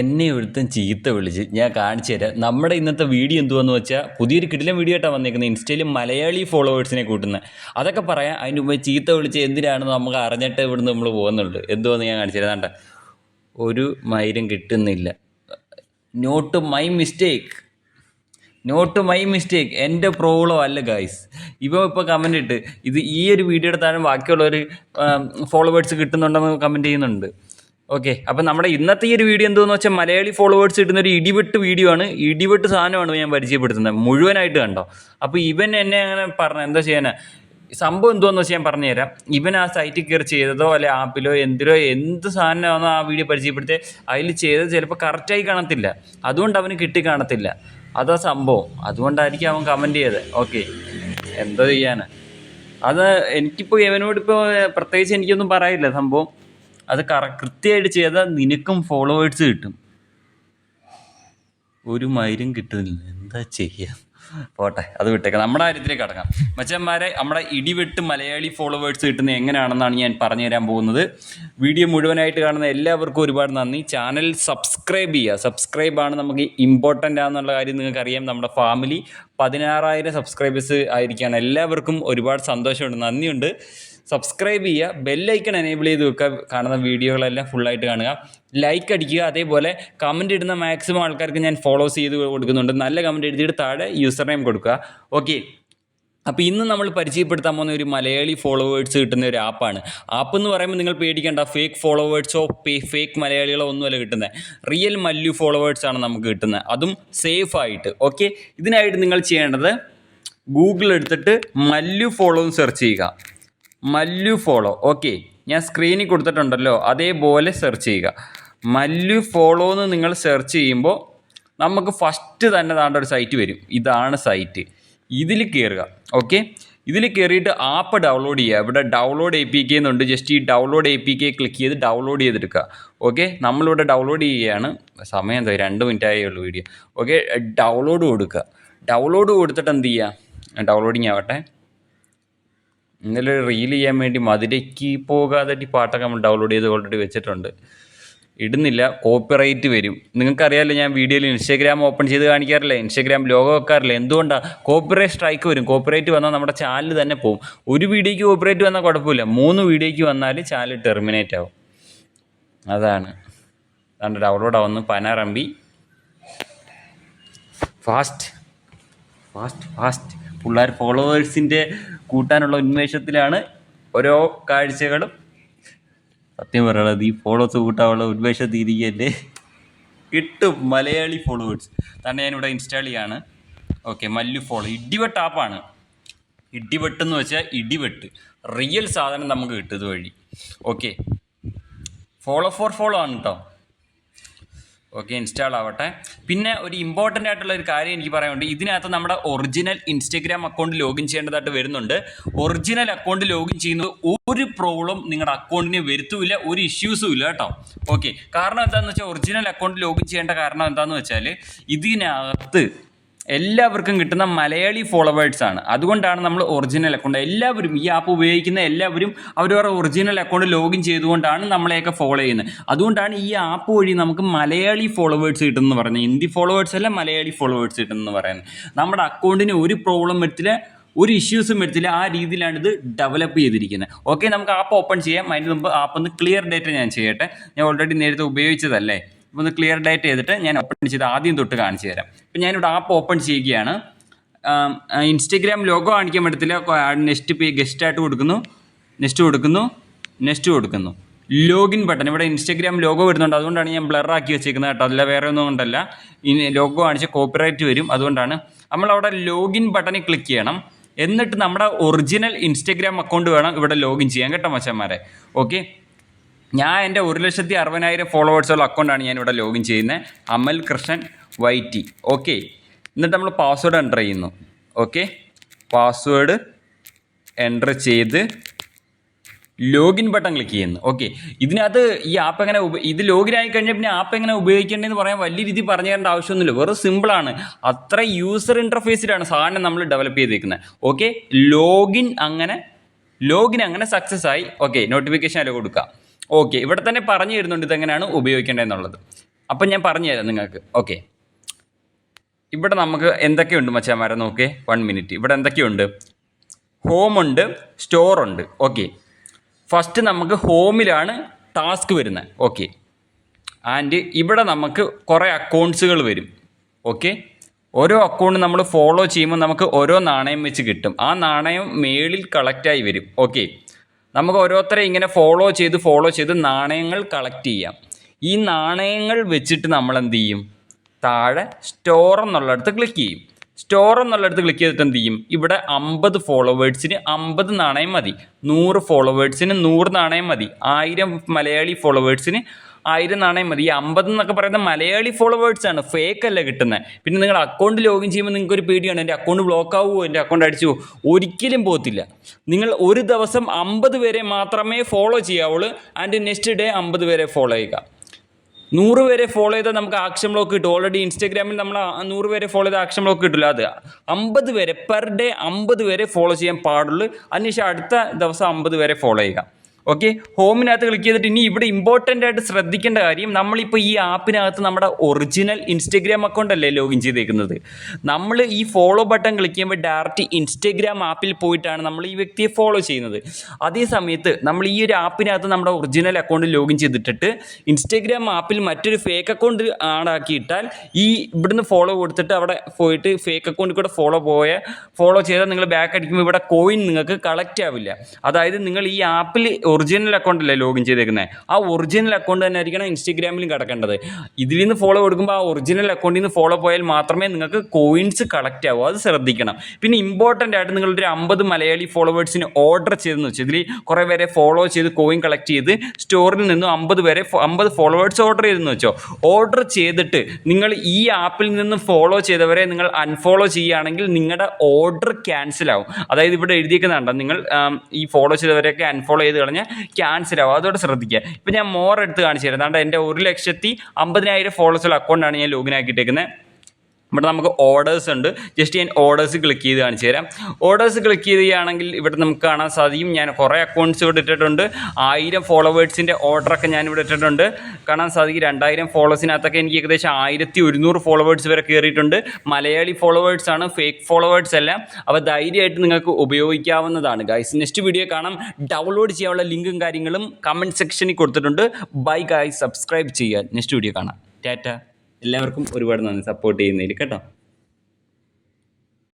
എന്നെ ഒരുത്തൻ ചീത്ത വിളിച്ച് ഞാൻ കാണിച്ചു തരാം. നമ്മുടെ ഇന്നത്തെ വീഡിയോ എന്തുവെന്ന് വെച്ചാൽ പുതിയൊരു കിടിലൻ വീഡിയോ ആയിട്ടാണ് വന്നേക്കുന്നത്. ഇൻസ്റ്റയിൽ മലയാളി ഫോളോവേഴ്സിനെ കൂട്ടുന്നത്. അതൊക്കെ പറയാം. അതിന് മുമ്പ് ചീത്ത വിളിച്ച് എന്തിനാണെന്ന് നമുക്ക് അറിഞ്ഞിട്ട് ഇവിടുന്ന് നമ്മൾ പോകുന്നുണ്ട്. എന്തുവെന്ന് ഞാൻ കാണിച്ചു തരാം. വേണ്ട, ഒരു മൈരും കിട്ടുന്നില്ല. നോട്ട് മൈ മിസ്റ്റേക്ക്, എൻ്റെ പ്രോബ്ലം അല്ല ഗൈസ്. ഇപ്പോൾ കമൻ്റ് ഇട്ട് ഇത് ഈ ഒരു വീഡിയോയുടെ താഴെ ബാക്കിയുള്ളവർ ഫോളോവേഴ്സ് കിട്ടുന്നുണ്ടെന്ന് കമൻറ്റ് ചെയ്യുന്നുണ്ട്. ഓക്കെ, അപ്പം നമ്മുടെ ഇന്നത്തെ ഈ ഒരു വീഡിയോ എന്തെന്ന് വെച്ചാൽ മലയാളി ഫോളോവേഴ്സ് കിട്ടുന്ന ഒരു ഇടിവെട്ട് വീഡിയോ ആണ്. ഇടിവെട്ട് സാധനമാണ് ഞാൻ പരിചയപ്പെടുത്തുന്നത്. മുഴുവനായിട്ട് കണ്ടോ. അപ്പോൾ ഇവൻ എന്നെ അങ്ങനെ പറഞ്ഞു എന്താ ചെയ്യാനാ സംഭവം എന്തുവെന്ന് വെച്ചാൽ ഞാൻ പറഞ്ഞുതരാം. ഇവൻ ആ സൈറ്റിൽ കയറി ചെയ്തതോ അല്ലെ ആപ്പിലോ എന്ത് സാധനമാണോ ആ വീഡിയോ പരിചയപ്പെടുത്തി അതിൽ ചെയ്തത് ചിലപ്പോൾ കറക്റ്റായി കാണത്തില്ല. അതുകൊണ്ട് അവന് കിട്ടി കാണത്തില്ല. അതാ സംഭവം. അതുകൊണ്ടായിരിക്കും അവൻ കമൻറ്റ് ചെയ്തത്. ഓക്കെ, എന്തോ ചെയ്യാനാ. അത് എനിക്കിപ്പോൾ ഇവനോടിപ്പോൾ പ്രത്യേകിച്ച് എനിക്കൊന്നും പറയില്ല. സംഭവം അത് കൃത്യമായിട്ട് ചെയ്താൽ നിനക്കും ഫോളോവേഴ്സ് കിട്ടും. ഒരു മൈരും കിട്ടുന്നില്ല, എന്താ ചെയ്യുക. പോട്ടെ, അത് വിട്ടേക്കാം. നമ്മുടെ കാര്യത്തിലേക്ക് കടക്കാം. മച്ചന്മാരെ, നമ്മുടെ ഇടിവെട്ട് മലയാളി ഫോളോവേഴ്സ് കിട്ടുന്നത് എങ്ങനെയാണെന്നാണ് ഞാൻ പറഞ്ഞു തരാൻ പോകുന്നത്. വീഡിയോ മുഴുവനായിട്ട് കാണുന്ന എല്ലാവർക്കും ഒരുപാട് നന്ദി. ചാനൽ സബ്സ്ക്രൈബ് ചെയ്യുക. സബ്സ്ക്രൈബാണ് നമുക്ക് ഇമ്പോർട്ടൻ്റ് ആണെന്നുള്ള കാര്യം നിങ്ങൾക്കറിയാം. നമ്മുടെ ഫാമിലി 16,000 സബ്സ്ക്രൈബേഴ്സ് ആയിരിക്കുകയാണ്. എല്ലാവർക്കും ഒരുപാട് സന്തോഷമുണ്ട്, നന്ദിയുണ്ട്. സബ്സ്ക്രൈബ് ചെയ്യുക, ബെല്ലൈക്കൺ എനേബിൾ ചെയ്ത് വെക്കുക. കാണുന്ന വീഡിയോകളെല്ലാം ഫുള്ളായിട്ട് കാണുക, ലൈക്ക് അടിക്കുക. അതേപോലെ കമൻറ്റ് ഇടുന്ന മാക്സിമം ആൾക്കാർക്ക് ഞാൻ ഫോളോസ് ചെയ്ത് കൊടുക്കുന്നുണ്ട്. നല്ല കമൻറ്റ് എഴുതിയിട്ട് താഴെ യൂസർ നെയിം കൊടുക്കുക. ഓക്കെ, അപ്പോൾ ഇന്ന് നമ്മൾ പരിചയപ്പെടുത്താൻ പോകുന്ന ഒരു മലയാളി ഫോളോവേഴ്സ് കിട്ടുന്ന ഒരു ആപ്പാണ്. ആപ്പ് എന്ന് പറയുമ്പോൾ നിങ്ങൾ പേടിക്കേണ്ട, ഫേക്ക് ഫോളോവേഴ്സോ ഫേക്ക് മലയാളികളോ ഒന്നുമല്ല കിട്ടുന്നത്. റിയൽ മല്ലു ഫോളോവേഴ്സാണ് നമുക്ക് കിട്ടുന്നത്, അതും സേഫായിട്ട്. ഓക്കെ, ഇതിനായിട്ട് നിങ്ങൾ ചെയ്യേണ്ടത് ഗൂഗിൾ എടുത്തിട്ട് മല്ലു ഫോളോ എന്ന് സെർച്ച് ചെയ്യുക. മല്ലു ഫോളോ. ഓക്കെ, ഞാൻ സ്ക്രീനിൽ കൊടുത്തിട്ടുണ്ടല്ലോ, അതേപോലെ സെർച്ച് ചെയ്യുക. മല്ലു ഫോളോ എന്ന് നിങ്ങൾ സെർച്ച് ചെയ്യുമ്പോൾ നമുക്ക് ഫസ്റ്റ് തന്നെ താണ്ട ഒരു സൈറ്റ് വരും. ഇതാണ് സൈറ്റ്. ഇതിൽ കയറുക. ഓക്കെ, ഇതിൽ കയറിയിട്ട് ആപ്പ് ഡൗൺലോഡ് ചെയ്യുക. ഇവിടെ ഡൗൺലോഡ് APK എന്നുണ്ട്. ജസ്റ്റ് ഈ ഡൗൺലോഡ് APK ക്ലിക്ക് ചെയ്ത് ഡൗൺലോഡ് ചെയ്തെടുക്കുക. ഓക്കെ, നമ്മളിവിടെ ഡൗൺലോഡ് ചെയ്യുകയാണ്. സമയം എന്താ, 2 മിനിറ്റായേ ഉള്ളൂ വീഡിയോ. ഓക്കെ, ഡൗൺലോഡ് കൊടുക്കുക. ഡൗൺലോഡ് കൊടുത്തിട്ട് എന്ത് ചെയ്യുക, ഡൗൺലോഡിങ് ആവട്ടെ. ഇന്നലെ റീൽ ചെയ്യാൻ വേണ്ടി മധുരയ്ക്ക് പോകാതെ പാട്ടൊക്കെ നമ്മൾ ഡൗൺലോഡ് ചെയ്ത് ഓൾറെഡി വെച്ചിട്ടുണ്ട്. ഇടുന്നില്ല, കോപ്പിറൈറ്റ് വരും. നിങ്ങൾക്കറിയാമല്ലോ, ഞാൻ വീഡിയോയിൽ ഇൻസ്റ്റാഗ്രാം ഓപ്പൺ ചെയ്ത് കാണിക്കാറില്ല, ഇൻസ്റ്റാഗ്രാം ലോഗോ വെക്കാറില്ല. എന്തുകൊണ്ടാണ്? കോപ്പിറൈറ്റ് സ്ട്രൈക്ക് വരും. കോപ്പിറൈറ്റ് വന്നാൽ നമ്മുടെ ചാനൽ തന്നെ പോകും. ഒരു വീഡിയോയ്ക്ക് കോപ്പിറൈറ്റ് വന്നാൽ കുഴപ്പമില്ല, 3 വീഡിയോയ്ക്ക് വന്നാൽ ചാനൽ ടെർമിനേറ്റ് ആവും. അതാണ് അതുകൊണ്ട് ഡൗൺലോഡ് ആവുന്നു. 16 MB. ഫാസ്റ്റ് പിള്ളേർ ഫോളോവേഴ്സിൻ്റെ കൂട്ടാനുള്ള ഉന്മേഷത്തിലാണ് ഓരോ കാഴ്ചകളും. സത്യം പറയണത്, ഈ ഫോളോസ് കൂട്ടാനുള്ള ഉന്മേഷത്തിരിക്കല്ലേ കിട്ടും. മലയാളി ഫോളോവേഴ്സ് തന്നെ ഞാനിവിടെ ഇൻസ്റ്റാൾ ചെയ്യാണ്. Okay, Mallu follow. ഇടിവെട്ട് ആപ്പാണ്. ഇടിവെട്ടെന്ന് വെച്ചാൽ ഇടിവെട്ട്, റിയൽ സാധനം നമുക്ക് കിട്ടും ഇതുവഴി. ഓക്കെ, ഫോളോ ഫോർ ഫോളോ ആണ് കേട്ടോ. ഓക്കെ, ഇൻസ്റ്റാൾ ആവട്ടെ. പിന്നെ ഒരു ഇമ്പോർട്ടൻ്റ് ആയിട്ടുള്ള ഒരു കാര്യം എനിക്ക് പറയാനുണ്ട്. ഇതിനകത്ത് നമ്മുടെ ഒറിജിനൽ ഇൻസ്റ്റഗ്രാം അക്കൗണ്ട് ലോഗിൻ ചെയ്യേണ്ടതായിട്ട് വരുന്നുണ്ട്. ഒറിജിനൽ അക്കൗണ്ട് ലോഗിൻ ചെയ്യുന്നത് ഒരു പ്രോബ്ലം നിങ്ങളുടെ അക്കൗണ്ടിന് വരുത്തുമില്ല, ഒരു ഇഷ്യൂസും ഇല്ല കേട്ടോ. ഓക്കെ, കാരണം എന്താണെന്ന് വെച്ചാൽ ഒറിജിനൽ അക്കൗണ്ട് ലോഗിൻ ചെയ്യേണ്ട കാരണം എന്താണെന്ന് വെച്ചാൽ ഇതിനകത്ത് എല്ലാവർക്കും കിട്ടുന്ന മലയാളി ഫോളോവേഴ്സാണ്. അതുകൊണ്ടാണ് നമ്മൾ ഒറിജിനൽ അക്കൗണ്ട് എല്ലാവരും, ഈ ആപ്പ് ഉപയോഗിക്കുന്ന എല്ലാവരും അവരവരുടെ ഒറിജിനൽ അക്കൗണ്ട് ലോഗിൻ ചെയ്തുകൊണ്ടാണ് നമ്മളെയൊക്കെ ഫോളോ ചെയ്യുന്നത്. അതുകൊണ്ടാണ് ഈ ആപ്പ് വഴി നമുക്ക് മലയാളി ഫോളോവേഴ്സ് കിട്ടുമെന്ന് പറയുന്നത്. ഹിന്ദി ഫോളോവേഴ്സ് അല്ല, മലയാളി ഫോളോവേഴ്സ് കിട്ടുമെന്ന് പറയുന്നത്. നമ്മുടെ അക്കൗണ്ടിന് ഒരു പ്രോബ്ലം വരത്തില്ല, ഒരു ഇഷ്യൂസും വരത്തില്ല. ആ രീതിയിലാണ് ഇത് ഡെവലപ്പ് ചെയ്തിരിക്കുന്നത്. ഓക്കെ, നമുക്ക് ആപ്പ് ഓപ്പൺ ചെയ്യാം. അതിന് മുമ്പ് ആപ്പ് ഒന്ന് ക്ലിയർ ഡേറ്റ ഞാൻ ചെയ്യട്ടെ. ഞാൻ ഓൾറെഡി നേരത്തെ ഉപയോഗിച്ചതല്ലേ. അപ്പോൾ ഒന്ന് ക്ലിയർ ഡേറ്റ് ചെയ്തിട്ട് ഞാൻ ഓപ്പൺ ചെയ്ത് ആദ്യം തൊട്ട് കാണിച്ചു തരാം. ഇപ്പം ഞാനിവിടെ ആപ്പ് ഓപ്പൺ ചെയ്യുകയാണ്. ഇൻസ്റ്റഗ്രാം ലോഗോ കാണിക്കാൻ പറ്റത്തില്ല. നെക്സ്റ്റ് ഗസ്റ്റായിട്ട് കൊടുക്കുന്നു, നെക്സ്റ്റ് കൊടുക്കുന്നു. ലോഗിൻ ബട്ടൺ, ഇവിടെ ഇൻസ്റ്റഗ്രാം ലോഗോ വരുന്നുണ്ട്. അതുകൊണ്ടാണ് ഞാൻ ബ്ലറാക്കി വെച്ചേക്കുന്നത് കേട്ടോ, അല്ല വേറെ ഒന്നും കൊണ്ടല്ല. ഇനി ലോഗോ കാണിച്ച് കോപ്പിറൈറ്റ് വരും. അതുകൊണ്ടാണ് നമ്മളവിടെ ലോഗിൻ ബട്ടണിൽ ക്ലിക്ക് ചെയ്യണം. എന്നിട്ട് നമ്മുടെ ഒറിജിനൽ ഇൻസ്റ്റഗ്രാം അക്കൗണ്ട് വേണം ഇവിടെ ലോഗിൻ ചെയ്യാൻ കേട്ടോ മച്ചന്മാരെ. ഓക്കെ, ഞാൻ എൻ്റെ 1,60,000 ഫോളോവേഴ്സുള്ള അക്കൗണ്ടാണ് ഞാനിവിടെ ലോഗിൻ ചെയ്യുന്നത്. അമൽ കൃഷ്ണൻ YT. ഓക്കെ, എന്നിട്ട് നമ്മൾ പാസ്വേഡ് എൻ്റർ ചെയ്യുന്നു. ഓക്കെ, പാസ്വേഡ് എൻ്റർ ചെയ്ത് ലോഗിൻ ബട്ടൺ ക്ലിക്ക് ചെയ്യുന്നു. ഓക്കെ, ഇതിനകത്ത് ഈ ആപ്പ് എങ്ങനെ ഇത് ലോഗിൻ ആയി കഴിഞ്ഞാൽ പിന്നെ ആപ്പ് എങ്ങനെ ഉപയോഗിക്കേണ്ടതെന്ന് പറയാൻ വലിയ രീതിയിൽ പറഞ്ഞു തരേണ്ട ആവശ്യമൊന്നുമില്ല. വെറും സിമ്പിളാണ്. അത്ര യൂസർ ഇൻ്റർഫേസിലാണ് സാധനം നമ്മൾ ഡെവലപ്പ് ചെയ്തേക്കുന്നത്. ഓക്കെ, ലോഗിൻ അങ്ങനെ സക്സസ് ആയി. ഓക്കെ, നോട്ടിഫിക്കേഷൻ അതിൽ കൊടുക്കുക. ഓക്കെ, ഇവിടെ തന്നെ പറഞ്ഞു തരുന്നുണ്ട് ഇതെങ്ങനെയാണ് ഉപയോഗിക്കേണ്ടതെന്നുള്ളത്. അപ്പം ഞാൻ പറഞ്ഞു തരാം നിങ്ങൾക്ക്. ഓക്കെ, ഇവിടെ നമുക്ക് എന്തൊക്കെയുണ്ട് മച്ചാന്മാരെ നോക്കേ, 1 മിനിറ്റ്. ഇവിടെ എന്തൊക്കെയുണ്ട്? ഹോമുണ്ട്, സ്റ്റോറുണ്ട്. ഓക്കെ, ഫസ്റ്റ് നമുക്ക് ഹോമിലാണ് ടാസ്ക് വരുന്നത്. ഓക്കെ, ആൻഡ് ഇവിടെ നമുക്ക് കുറേ അക്കൗണ്ട്സുകൾ വരും. ഓക്കെ, ഓരോ അക്കൗണ്ട് നമ്മൾ ഫോളോ ചെയ്യുമ്പോൾ നമുക്ക് ഓരോ നാണയം വെച്ച് കിട്ടും. ആ നാണയം മേളിൽ കളക്റ്റായി വരും. ഓക്കെ, നമുക്ക് ഓരോരുത്തരെ ഇങ്ങനെ ഫോളോ ചെയ്ത് നാണയങ്ങൾ കളക്ട് ചെയ്യാം. ഈ നാണയങ്ങൾ വെച്ചിട്ട് നമ്മൾ എന്ത് ചെയ്യും? താഴെ സ്റ്റോർ എന്നുള്ളിടത്ത് ക്ലിക്ക് ചെയ്യും. സ്റ്റോർ എന്നുള്ളിടത്ത് ക്ലിക്ക് ചെയ്തിട്ട് എന്ത് ചെയ്യും? ഇവിടെ 50 ഫോളോവേഴ്സിന് 50 നാണയം മതി, 100 ഫോളോവേഴ്സിന് 100 നാണയം മതി, 1000 മലയാളി ഫോളോവേഴ്സിന് 1000 നാണയം മതി. ഈ 50 എന്നൊക്കെ പറയുന്നത് മലയാളി ഫോളോവേഴ്സാണ്, ഫേക്ക് അല്ല കിട്ടുന്നത്. പിന്നെ നിങ്ങൾ അക്കൗണ്ട് ലോഗിൻ ചെയ്യുമ്പോൾ നിങ്ങൾക്കൊരു പേടിയാണ്, എൻ്റെ അക്കൗണ്ട് ബ്ലോക്ക് ആവുമോ, എൻ്റെ അക്കൗണ്ട് അടിച്ചു പോകും. ഒരിക്കലും പോകത്തില്ല. നിങ്ങൾ ഒരു ദിവസം 50 പേരെ മാത്രമേ ഫോളോ ചെയ്യാവുള്ളൂ. ആൻഡ് നെക്സ്റ്റ് ഡേ 50 പേരെ ഫോളോ ചെയ്യുക. 100 പേരെ ഫോളോ ചെയ്താൽ നമുക്ക് ആക്ഷൻ ബ്ലോക്ക് കിട്ടും. ഓൾറെഡി ഇൻസ്റ്റാഗ്രാമിൽ നമ്മൾ 100 പേരെ ഫോളോ ചെയ്താൽ ആക്ഷൻ ബ്ലോക്ക് കിട്ടില്ല. അത് 50 പേരെ പെർ ഡേ 50 പേരെ ഫോളോ ചെയ്യാൻ പാടുള്ളൂ. അതിനുശേഷം അടുത്ത ദിവസം 50 പേരെ ഫോളോ ചെയ്യുക. ഓക്കെ, ഹോമിനകത്ത് ക്ലിക്ക് ചെയ്തിട്ട് ഇനി ഇവിടെ ഇമ്പോർട്ടൻ്റ് ആയിട്ട് ശ്രദ്ധിക്കേണ്ട കാര്യം, നമ്മളിപ്പോൾ ഈ ആപ്പിനകത്ത് നമ്മുടെ ഒറിജിനൽ ഇൻസ്റ്റഗ്രാം അക്കൗണ്ട് അല്ലേ ലോഗിൻ ചെയ്തേക്കുന്നത്. നമ്മൾ ഈ ഫോളോ ബട്ടൺ ക്ലിക്ക് ചെയ്യുമ്പോൾ ഡയറക്റ്റ് ഇൻസ്റ്റഗ്രാം ആപ്പിൽ പോയിട്ടാണ് നമ്മൾ ഈ വ്യക്തിയെ ഫോളോ ചെയ്യുന്നത്. അതേ സമയത്ത് നമ്മൾ ഈ ഒരു ആപ്പിനകത്ത് നമ്മുടെ ഒറിജിനൽ അക്കൗണ്ട് ലോഗിൻ ചെയ്തിട്ടിട്ട് ഇൻസ്റ്റഗ്രാം ആപ്പിൽ മറ്റൊരു ഫേക്ക് അക്കൗണ്ട് ആഡാക്കിയിട്ടാൽ ഈ ഇവിടുന്ന് ഫോളോ കൊടുത്തിട്ട് അവിടെ പോയിട്ട് ഫേക്ക് അക്കൗണ്ടിൽ കൂടെ ഫോളോ ചെയ്താൽ നിങ്ങൾ ബാക്ക് അടിക്കുമ്പോൾ ഇവിടെ കോയിൻ നിങ്ങൾക്ക് കളക്റ്റ് ആവില്ല. അതായത് നിങ്ങൾ ഈ ആപ്പിൽ ഒറിജിനൽ അക്കൗണ്ട് അല്ലേ ലോഗിൻ ചെയ്തേക്കുന്നത്, ആ ഒറിജിനൽ അക്കൗണ്ട് തന്നെ ആയിരിക്കണം ഇൻസ്റ്റഗ്രാമിലും കിടക്കേണ്ടത്. ഇതിൽ നിന്ന് ഫോളോ കൊടുക്കുമ്പോൾ ആ ഒറിജിനൽ അക്കൗണ്ടിൽ നിന്ന് ഫോളോ പോയാൽ മാത്രമേ നിങ്ങൾക്ക് കോയിൻസ് കളക്റ്റ് ആവൂ. അത് ശ്രദ്ധിക്കണം. പിന്നെ ഇമ്പോർട്ടൻ്റ് ആയിട്ട് നിങ്ങളൊരു 50 മലയാളി ഫോളോവേഴ്സിന് ഓർഡർ ചെയ്തെന്ന് വെച്ചാൽ ഇതിൽ കുറേ പേരെ ഫോളോ ചെയ്ത് കോയിൻ കളക്ട് ചെയ്ത് സ്റ്റോറിൽ നിന്നും 50 ഫോളോവേഴ്സ് ഓർഡർ ചെയ്തെന്ന് വെച്ചോ. ഓർഡർ ചെയ്തിട്ട് നിങ്ങൾ ഈ ആപ്പിൽ നിന്ന് ഫോളോ ചെയ്തവരെ നിങ്ങൾ അൺഫോളോ ചെയ്യുകയാണെങ്കിൽ നിങ്ങളുടെ ഓർഡർ ക്യാൻസൽ ആവും. അതായത് ഇവിടെ എഴുതിയിരിക്കുന്നുണ്ടോ, നിങ്ങൾ ഈ ഫോളോ ചെയ്തവരെയൊക്കെ അൺഫോളോ ചെയ്ത് കളഞ്ഞാൽ ക്യാൻസൽ ആവും. അതോടെ ശ്രദ്ധിക്കുക. ഇപ്പം ഞാൻ മോർ എടുത്ത് കാണിച്ചു തരാം. അതാണ്ട് എൻ്റെ 1,50,000 ഫോളോവേഴ്സുള്ള അക്കൗണ്ടാണ് ഞാൻ ലോഗിൻ ആക്കിയിട്ടേക്കുന്നത്. ഇവിടെ നമുക്ക് ഓർഡേഴ്സ് ഉണ്ട്. ജസ്റ്റ് ഞാൻ ഓർഡേഴ്സ് ക്ലിക്ക് ചെയ്ത് കാണിച്ചു തരാം. ഓർഡേഴ്സ് ക്ലിക്ക് ചെയ്യുകയാണെങ്കിൽ ഇവിടെ നമുക്ക് കാണാൻ സാധിക്കും, ഞാൻ കുറേ അക്കൗണ്ട്സ് ഇവിടെ ഇട്ടിട്ടുണ്ട്. 1000 ഫോളോവേഴ്സിൻ്റെ ഓർഡറൊക്കെ ഞാൻ ഇവിടെ ഇട്ടിട്ടുണ്ട്. കാണാൻ സാധിക്കും 2000 ഫോളോവേഴ്സിനകത്തൊക്കെ എനിക്ക് ഏകദേശം 1100 ഫോളോവേഴ്സ് വരെ കയറിയിട്ടുണ്ട്. മലയാളി ഫോളോവേഴ്സാണ്, ഫേക്ക് ഫോളോവേഴ്സ് അല്ല. അപ്പോൾ ധൈര്യമായിട്ട് നിങ്ങൾക്ക് ഉപയോഗിക്കാവുന്നതാണ് ഗൈസ്. നെക്സ്റ്റ് വീഡിയോ കാണാം. ഡൗൺലോഡ് ചെയ്യാനുള്ള ലിങ്കും കാര്യങ്ങളും കമൻറ്റ് സെക്ഷനിൽ കൊടുത്തിട്ടുണ്ട്. ബൈ ഗൈസ്, സബ്സ്ക്രൈബ് ചെയ്യുക. നെക്സ്റ്റ് വീഡിയോ കാണാം. ടാറ്റ. എല്ലാവർക്കും ഒരുപാട് നന്ദി സപ്പോർട്ട് ചെയ്യുന്നതിൽ കേട്ടോ.